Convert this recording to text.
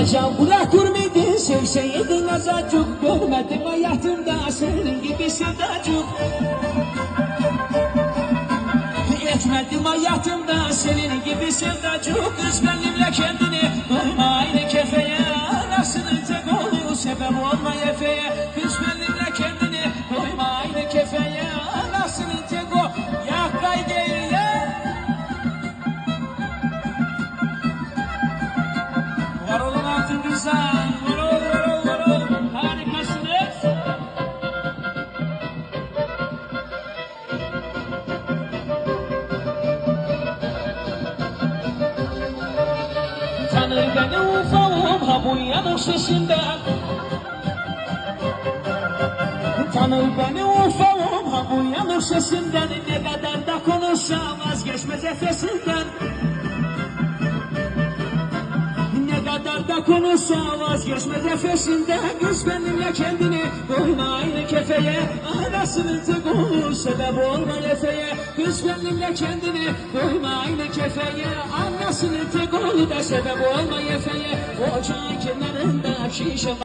Acaba bırak durmaydın, sevseydin azacık. Görmedim hayatımda senin gibi sevdacık. Etmedim hayatımda senin gibi sevdacık. Kız benimle kendini koyma aynı kefeye. Anasının tek oğlu sebep olma efeye. Kız benimle kendini koyma aynı kefeye. Anasının tek o yakay değil ya. Var olun altın kızlar. Var ol, var ol. Harikasınız. Tanır beni ufağım ha bu yanık sesinden. Tanır beni ufağım ha bu yanık sesinden. Ne kadar da konuşsa vazgeçmez efesinden. Ne kadar da konuşsa vazgeçmez efesinden. Kız benimle kendini koyma aynı kefeye. Anasının tek oğlu sebep olma efeye. Kız benimle kendini koyma aynı kefeye. Anasının tek oğlu da sebep olma efeye. Ocağın kenarında şişe